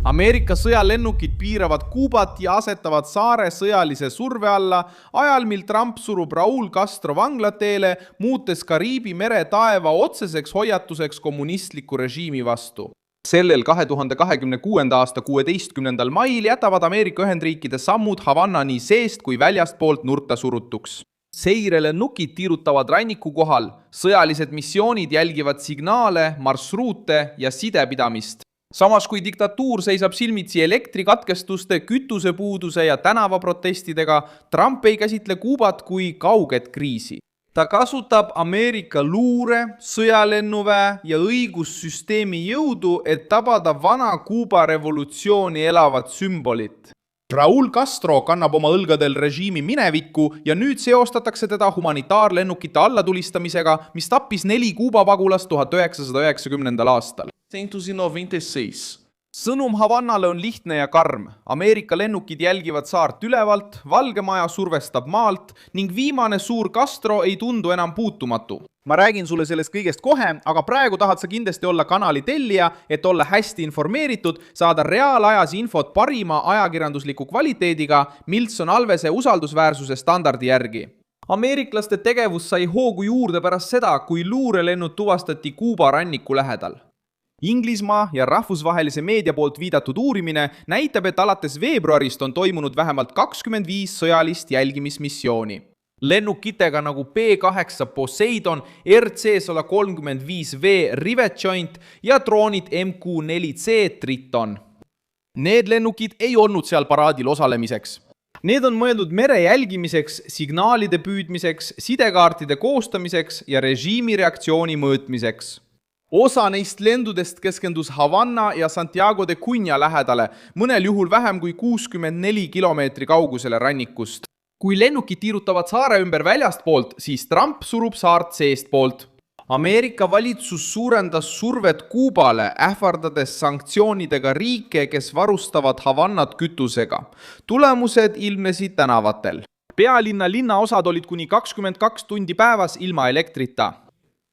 Ameerika sõjalennukid piiravad Kuubat ja asetavad saare sõjalise surve alla, ajal mil Trump surub Raul Castro vanglateele, muutes Kariibi mere taeva otseseks hoiatuseks kommunistliku režiimi vastu. Sellel 2026. aasta 16. mail jätavad Ameerika Ühendriikide sammud Havanna nii seest kui väljastpoolt nurta surutuks. Seirelennukid tiirutavad ranniku kohal, sõjalised missioonid jälgivad signaale, marsruute ja sidepidamist. Samas kui diktatuur seisab silmitsi elektrikatkestuste, kütusepuuduse ja tänavaprotestidega, Trump ei käsitle Kuubat kui kauget kriisi. Ta kasutab Ameerika luure, sõjalennuväe ja õigussüsteemi jõudu, et tabada vana Kuuba revolutsiooni elavat sümbolit. Raul Castro kannab oma õlgadel režiimi minevikku ja nüüd seostatakse teda humanitaarlennukite allatulistamisega, mis tappis 4 Kuuba pagulast 1990. aastal. 1996. Sõnum Havannale on lihtne ja karm. Ameerika lennukid jälgivad saart ülevalt, Valge Maja survestab maalt ning viimane suur Castro ei tundu enam puutumatu. Ma räägin sulle sellest kõigest kohe, aga praegu tahad sa kindlasti olla kanali tellija, et olla hästi informeeritud, saada reaalajas infot parima ajakirjandusliku kvaliteediga Milson Alvese usaldusväärsuse standardi järgi. Ameeriklaste tegevus sai hoogu juurde pärast seda, kui luurelennud tuvastati Kuuba ranniku lähedal. Inglismaa ja rahvusvahelise meedia poolt viidatud uurimine näitab, et alates veebruarist on toimunud vähemalt 25 sõjalist jälgimismissiooni. Lennukitega nagu P-8 Poseidon, RC-135V Rivet Joint ja droonid MQ-4C Triton. Need lennukid ei olnud seal paraadil osalemiseks. Need on mõeldud mere jälgimiseks, signaalide püüdmiseks, sidekaartide koostamiseks ja režiimi reaktsiooni mõõtmiseks. Osa neist lendudest keskendus Havanna ja Santiago de Cuña lähedale, mõnel juhul vähem kui 64 kilomeetri kaugusele rannikust. Kui lennukid tiirutavad saare ümber väljastpoolt, siis Trump surub saart seestpoolt. Ameerika valitsus suurendas survet Kuubale, ähvardades sanktsioonidega riike, kes varustavad Havannat kütusega. Tulemused ilmnesid tänavatel. Pealinna linnaosad olid kuni 22 tundi päevas ilma elektrita.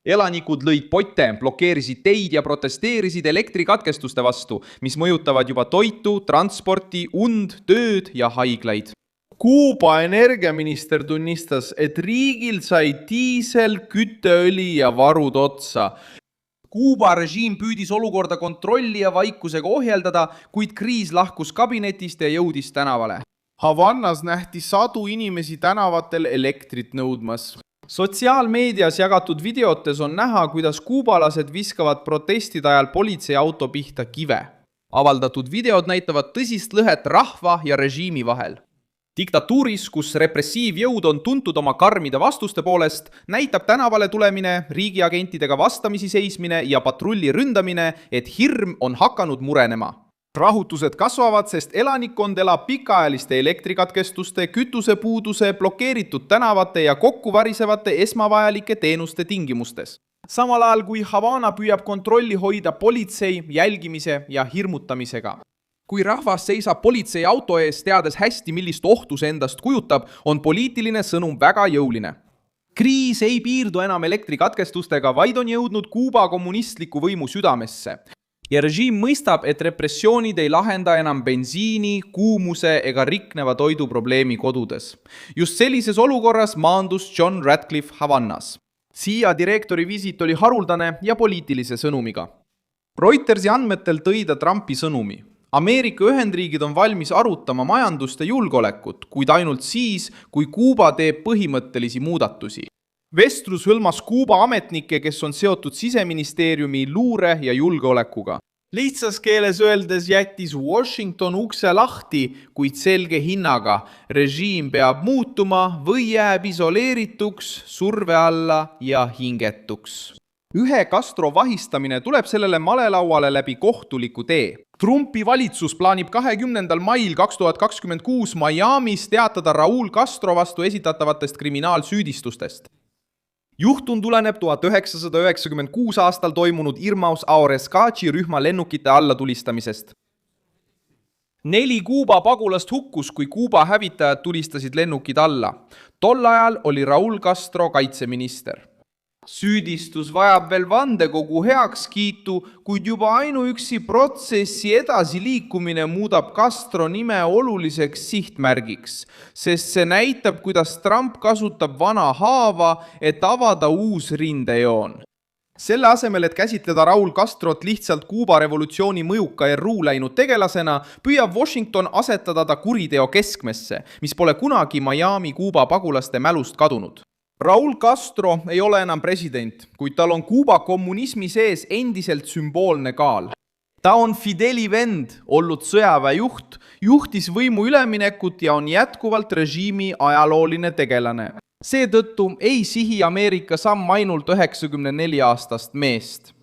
Elanikud lõid potte, blokeerisid teid ja protesteerisid elektrikatkestuste vastu, mis mõjutavad juba toitu, transporti, und, tööd ja haiglaid. Kuuba energiaminister tunnistas, et riigil sai diisel, kütteõli ja varud otsa. Kuuba režiim püüdis olukorda kontrolli ja vaikusega ohjeldada, kuid kriis lahkus kabinetist ja jõudis tänavale. Havannas nähti sadu inimesi tänavatel elektrit nõudmas. Sotsiaalmeedias jagatud videotes on näha, kuidas kuubalased viskavad protestide ajal politseiauto pihta kive. Avaldatud videod näitavad tõsist lõhet rahva ja režiimi vahel. Diktatuuris, kus repressiivjõud on tuntud oma karmide vastuste poolest, näitab tänavale tulemine, riigiagentidega vastamisi seismine ja patrulli ründamine, et hirm on hakanud murenema. Rahutused kasvavad, sest elanikkond elab pikaajaliste elektrikatkestuste, kütusepuuduse, blokeeritud tänavate ja kokkuvarisevate esmavajalike teenuste tingimustes. Samal ajal kui Havana püüab kontrolli hoida politsei, jälgimise ja hirmutamisega. Kui rahvas seisab politseiauto ees, teades hästi, millist ohtu see endast kujutab, on poliitiline sõnum väga jõuline. Kriis ei piirdu enam elektrikatkestustega, vaid on jõudnud Kuuba kommunistliku võimu südamesse. Ja režiim mõistab, et repressioonid ei lahenda enam bensiini, kuumuse ega rikneva toidu probleemi kodudes. Just sellises olukorras maandus John Ratcliffe Havannas. CIA direktori visiit oli haruldane ja poliitilise sõnumiga. Reutersi andmetel tõi ta Trumpi sõnumi. Ameerika Ühendriigid on valmis arutama majandust ja julgeolekut, kuid ainult siis, kui Kuuba teeb põhimõttelisi muudatusi. Vestlus hõlmas Kuuba ametnikke, kes on seotud siseministeeriumi luure ja julgeolekuga. Lihtsas keeles öeldes jättis Washington ukse lahti, kuid selge hinnaga. Režiim peab muutuma või jääb isoleerituks, surve alla ja hingetuks. Ühe Castro vahistamine tuleb sellele malelauale läbi kohtuliku tee. Trumpi valitsus plaanib 20. mail 2026 Miamis teatada Raul Castro vastu esitatavatest kriminaalsüüdistustest. Juhtun tuleneb 1996 aastal toimunud Irmaus Aorescachi rühma lennukite allatulistamisest. 4 Kuuba pagulast hukkus, kui Kuuba hävitajad tulistasid lennukid alla. Tol ajal oli Raul Castro kaitseminister. süüdistus vajab veel vandekogu heakskiitu, kuid juba ainuüksi protsessi edasiliikumine muudab Castro nime oluliseks sihtmärgiks, sest see näitab, kuidas Trump kasutab vana haava, et avada uus rindejoon. Selle asemel, et käsitleda Raul Castrot lihtsalt Kuuba revolutsiooni mõjuka RU läinud tegelasena, püüab Washington asetada ta kuriteo keskmesse, mis pole kunagi Miami Kuuba pagulaste mälust kadunud. Raul Castro ei ole enam president, kuid tal on Kuuba kommunismi sees endiselt sümboolne kaal. Ta on Fideli vend, olnud sõjaväejuht, juhtis võimu üleminekut ja on jätkuvalt režiimi ajalooline tegelane. Seetõttu ei sihi Ameerika samm ainult 94-aastast meest.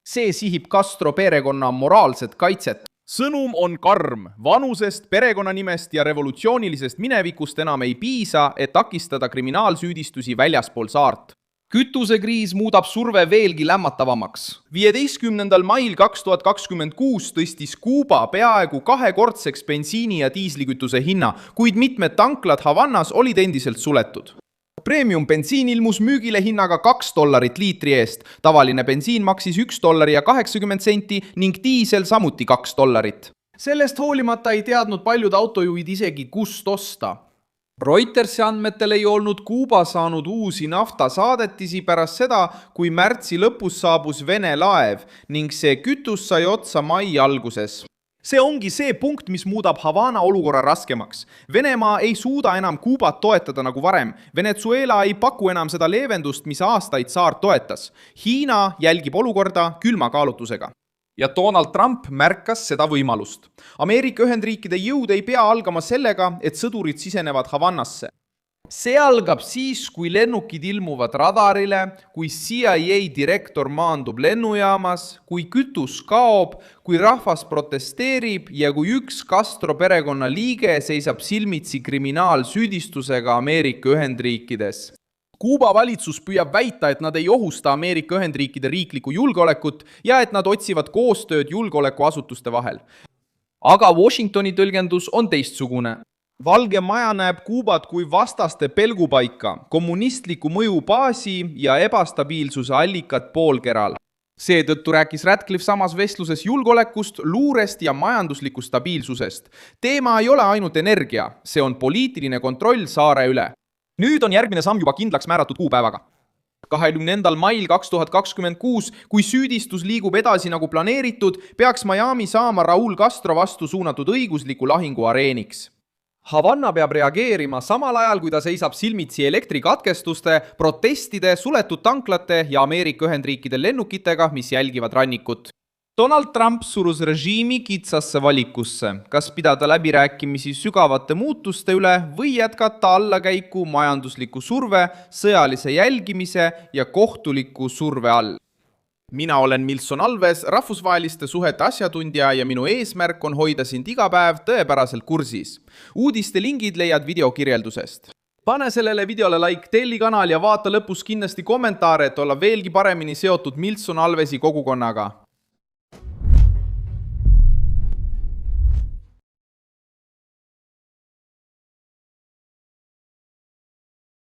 See sihib Castro perekonna moraalset kaitset. Sõnum on karm. Vanusest, perekonnanimest ja revolutsioonilisest minevikust enam ei piisa, et takistada kriminaalsüüdistusi väljaspool saart. Kütusekriis muudab surve veelgi lämmatavamaks. 15. mail 2026 tõstis Kuuba peaaegu kahekordseks bensiini ja diislikütuse hinna, kuid mitmed tanklad Havannas olid endiselt suletud. Premium bensiin ilmus müügile hinnaga $2 liitri eest, tavaline bensiin maksis $1.80 ning diisel samuti $2. Sellest hoolimata ei teadnud paljud autojuhid isegi, kust osta. Reutersi andmetel ei olnud Kuuba saanud uusi naftasaadetisi pärast seda, kui märtsi lõpus saabus Vene laev ning see kütus sai otsa mai alguses. See ongi see punkt, mis muudab Havana olukorra raskemaks. Venemaa ei suuda enam Kuubat toetada nagu varem. Venezuela ei paku enam seda leevendust, mis aastaid saart toetas. Hiina jälgib olukorda külma kaalutlusega. Ja Donald Trump märkas seda võimalust. Ameerika Ühendriikide jõud ei pea algama sellega, et sõdurid sisenevad Havannasse. See algab siis, kui lennukid ilmuvad radarile, kui CIA direktor maandub lennujaamas, kui kütus kaob, kui rahvas protesteerib ja kui üks Castro perekonna liige seisab silmitsi kriminaalsüüdistusega Ameerika Ühendriikides. Kuuba valitsus püüab väita, et nad ei ohusta Ameerika Ühendriikide riiklikku julgeolekut ja et nad otsivad koostööd julgeolekuasutuste vahel. Aga Washingtoni tõlgendus on teistsugune. Valge Maja näeb Kuubat kui vastaste pelgupaika, kommunistliku mõju baasi ja ebastabiilsuse allikat poolkeral. Seetõttu rääkis Ratcliffe samas vestluses julgeolekust, luurest ja majanduslikust stabiilsusest. Teema ei ole ainult energia, see on poliitiline kontroll saare üle. Nüüd on järgmine samm juba kindlaks määratud kuupäevaga. 20. mail 2026, kui süüdistus liigub edasi nagu planeeritud, peaks Miami saama Raul Castro vastu suunatud õigusliku lahingu areeniks. Havanna peab reageerima samal ajal, kui ta seisab silmitsi elektrikatkestuste, protestide, suletud tanklate ja Ameerika Ühendriikide lennukitega, mis jälgivad rannikut. Donald Trump surus režiimi kitsasse valikusse, kas pidada läbirääkimisi sügavate muutuste üle või jätkata allakäiku majandusliku surve, sõjalise jälgimise ja kohtuliku surve all. Mina olen Milson Alves, rahvusvaheliste suhete asjatundja ja minu eesmärk on hoida sind iga päev tõepäraselt kursis. Uudiste lingid leiad videokirjeldusest. Pane sellele videole like, telli kanal ja vaata lõpus kindlasti kommentaare, et olla veelgi paremini seotud Milson Alvesi kogukonnaga.